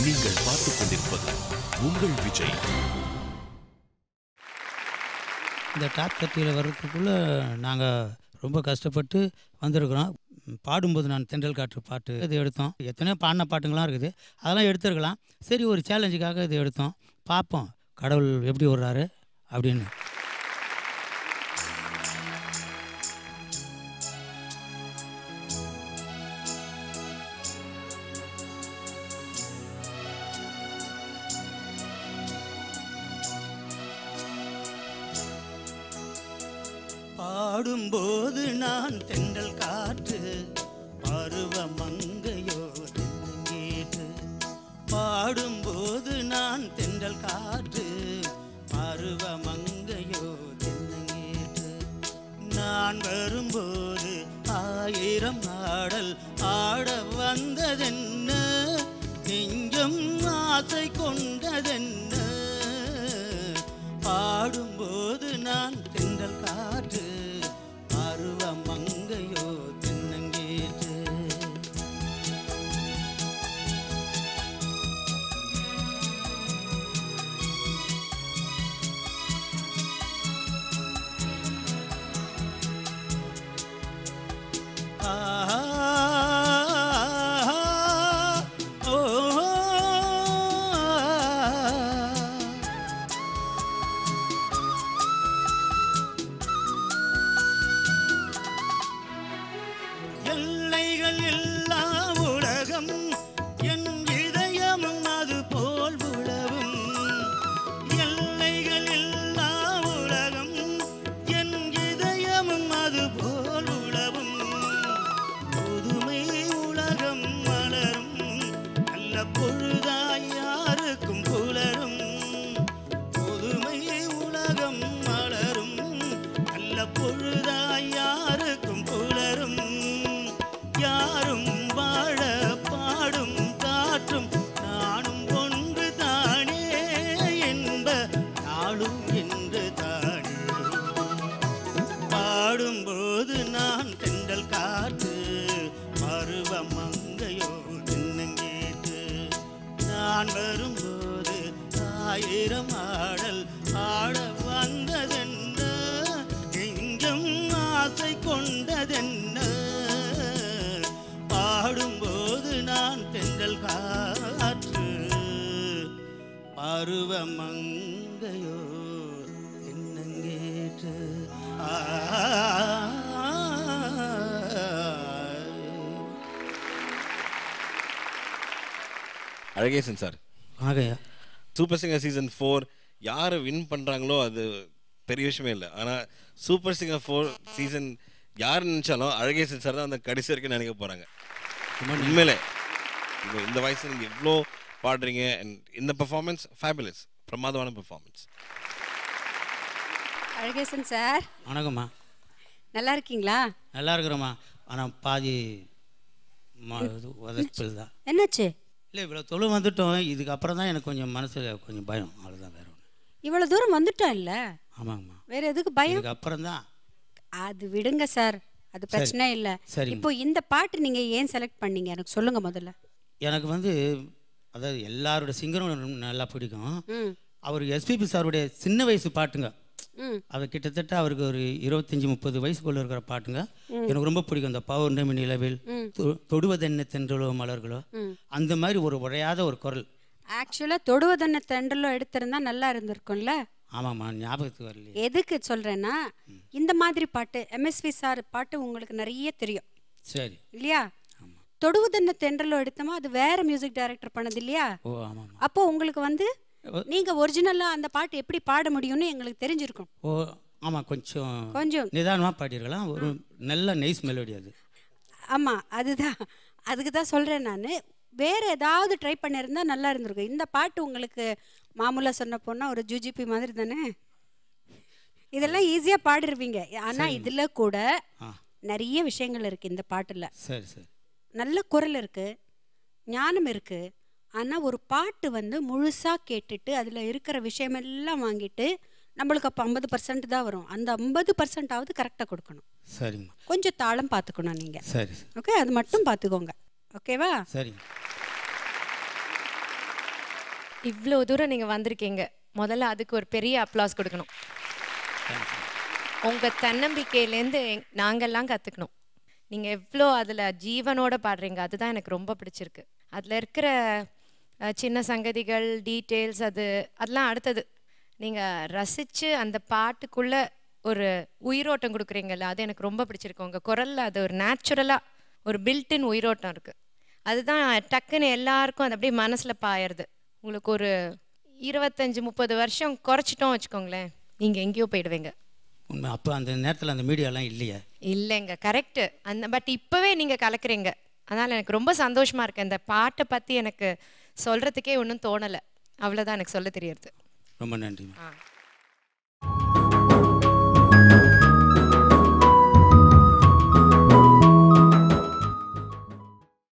நீங்கள் பார்த்துக் கொண்டிருப்பது உங்கள் விஜய். இந்த டாப் 30 வர்றதுக்குள்ளே நாங்கள் ரொம்ப கஷ்டப்பட்டு வந்திருக்கிறோம். பாடும்போது நான் தென்றல் காற்று பாட்டு இது எடுத்தோம். எத்தனையோ பாடின பாட்டுங்களாம் இருக்குது, அதெல்லாம் எடுத்துருக்கலாம். சரி, ஒரு சேலஞ்சுக்காக இது எடுத்தோம். பார்ப்போம் கடவுள் எப்படி விடுறாரு அப்படின்னு. பாடும்போது நான் தென்றல் காற்று பருவ மங்கையோ தென்னங்கேற்று. பாடும்போது நான் தென்றல் காற்று பருவ மங்கையோ தென்னங்கேற்று. நான் வரும்போது 1000 ஆடல் ஆட வந்ததென்ன, நெஞ்சம் ஆசை கொண்டதென்ன. பாடும்போது நான் தென்றல் காற்று பருவ மங்கையோ தென்னங்கேற்று. எல்லைகள் இல்லா உலகம் என் இதயமும் அது போல் உலவும். எல்லைகள் இல்லா உலகம் என் இதயமும் அது போல் உலவும். புதுமை உலகம் மலரும், நல்ல பொழுதாய் யாருக்கும் புலரும். புதுமை உலகம் மலரும், நல்ல பொழுதாய் யாருக்கும் புலரும். யாரும் வாழ பாடும் காற்றும் நானும் ஒன்று தானே, என்ப நாளும் என்று தானே. பாடும்போது நான் தென்றல் காற்று பருவ மங்கையோ தென்னங்கேற்று. நான் வரும்போது 1000 ஆடல் ஆட வந்ததென்ன, எங்கும் ஆசை கொண்டதென்ன. பாடும்போது நான் தென்றல் காற்று பருவ மங்கையோ தென்னங்கேற்று. அழகேசன் சார், ஆகையா சூப்பர் சிங்கர் சீசன் 4 யார் வின் பண்ணுறாங்களோ அது பெரிய விஷயமே இல்லை. ஆனால் சூப்பர் சிங்கர் 4 சீசன் யார் நினச்சாலும் அழகேசன் சார் தான் அந்த கடைசி வரைக்கும் நினைக்க போகிறாங்க. உண்மையிலே இந்த வயசில் நீங்கள் எவ்வளோ பாடுறீங்க. இந்த பெர்ஃபார்மன்ஸ் ஃபேபுலஸ், பிரமாதமான பெர்ஃபார்மன்ஸ். அழகேசன் சார் வணக்கம்மா. நல்லா இருக்கீங்களா? நல்லா இருக்கிறோம்மா. ஆனால் பாதி உதச்சல் தான். என்னாச்சு? இல்லை, இவ்வளோ தொழில் வந்துட்டோம். இதுக்கப்புறம் தான் எனக்கு கொஞ்சம் மனசில் கொஞ்சம் பயம், அவ்வளோதான், வேற ஒன்று. இவ்வளோ தூரம் வந்துட்டோம் இல்லை? ஆமாங்கம்மா. வேற எதுக்கு பயம்? இதுக்கப்புறம் தான். அது விடுங்க சார், அது பிரச்சனை இல்லை. இப்போ இந்த பாட்டு நீங்கள் ஏன் செலக்ட் பண்ணீங்க எனக்கு சொல்லுங்க முதல்ல. எனக்கு வந்து அதாவது எல்லாரோட சிங்கரும் நல்லா பிடிக்கும். அவர் எஸ்பிபி சாருடைய சின்ன வயசு பாட்டுங்க, அது கிட்டத்தட்ட அவருக்கு ஒரு 25-30 வயசுக்குள்ள இருக்கிற பாட்டுங்க எனக்கு ரொம்ப பிடிக்கும். இந்த பௌர்ணமி நிலவில் தொடுவதென்ன தென்றலோ மலர்களோ, அந்த மாதிரி ஒரு உடையாத ஒரு குரல். ஆக்சுவலாக தொடுவதென்ன தென்றலோ எடுத்திருந்தா நல்லா இருந்திருக்கும்ல. ஆமாம்மா, ஞாபகத்துக்கு வரல. எதுக்கு சொல்கிறேன்னா, இந்த மாதிரி பாட்டு எம்எஸ்வி சார் பாட்டு உங்களுக்கு நிறைய தெரியும். சரி இல்லையா? தொடுவதென்ன தென்றலோ எடுத்தோமா, அது வேற மியூசிக் டைரக்டர் பண்ணது இல்லையா? ஓ ஆமாம். அப்போ உங்களுக்கு வந்து நீங்க ஒரிஜினலா அந்த பாட்டு எப்படி பாட முடியும்னு எங்களுக்கு தெரிஞ்சிருக்கும். ஓ ஆமாம், கொஞ்சம் நிதானமாக பாடிருக்கலாம். ஒரு நல்ல நைஸ் மெலோடி அது. ஆமாம், அதுக்கு தான் சொல்கிறேன் நான். வேறு ஏதாவது ட்ரை பண்ணியிருந்தா நல்லா இருந்திருக்கும். இந்த பாட்டு உங்களுக்கு மாமூலாக சொன்ன போனால் ஒரு ஜூஜிபி மாதிரி தானே, இதெல்லாம் ஈஸியாக பாடிருவீங்க. ஆனால் இதில் கூட நிறைய விஷயங்கள் இருக்குது இந்த பாட்டில். சரி சரி, நல்ல குரல் இருக்குது, ஞானம் இருக்குது. ஆனால் ஒரு பாட்டு வந்து முழுசாக கேட்டுட்டு அதில் இருக்கிற விஷயமெல்லாம் வாங்கிட்டு நம்மளுக்கு அப்போ 50% தான் வரும். அந்த 50%ஆவது கரெக்டாக கொடுக்கணும். சரிங்கம்மா. கொஞ்சம் தாளம் பார்த்துக்கணும் நீங்கள். சரி, ஓகே, அது மட்டும் பார்த்துக்கோங்க. ஓகேவா? சரிங்க. இவ்வளோ தூரம் நீங்கள் வந்திருக்கீங்க, முதல்ல அதுக்கு ஒரு பெரிய அப்ளாஸ் கொடுக்கணும். உங்கள் தன்னம்பிக்கையிலேருந்து நாங்கள்லாம் கற்றுக்கணும். நீங்கள் எவ்வளோ அதில் ஜீவனோட பாடுறீங்க, அதுதான் எனக்கு ரொம்ப பிடிச்சிருக்கு. அதில் இருக்கிற சின்ன சங்கதிகள், டீட்டெயில்ஸ், அதெல்லாம் அடுத்தது. நீங்கள் ரசித்து அந்த பாட்டுக்குள்ளே ஒரு உயிரோட்டம் கொடுக்குறீங்கல்ல, அது எனக்கு ரொம்ப பிடிச்சிருக்கு. உங்கள் குரலில் அது ஒரு நேச்சுரலாக ஒரு பில்டின் உயிரோட்டம் இருக்குது. அதுதான் டக்குன்னு எல்லாருக்கும் அது அப்படியே மனசில் பாயறது. உங்களுக்கு ஒரு 25-30 வருஷம் குறைச்சிட்டோம் வச்சுக்கோங்களேன், நீங்கள் எங்கேயோ போயிடுவீங்க. உண்மை. அப்போ அந்த நேரத்தில் அந்த மீடியாலாம் இல்லையா? இல்லைங்க, கரெக்டு. பட் இப்போவே நீங்கள் கலக்குறீங்க. அதனால் எனக்கு ரொம்ப சந்தோஷமாக இருக்குது. இந்த பாட்டை பற்றி எனக்கு சொல்கிறதுக்கே ஒன்றும் தோணலை. அவ்வளோதான் எனக்கு சொல்ல தெரியறது. ரொம்ப நன்றி.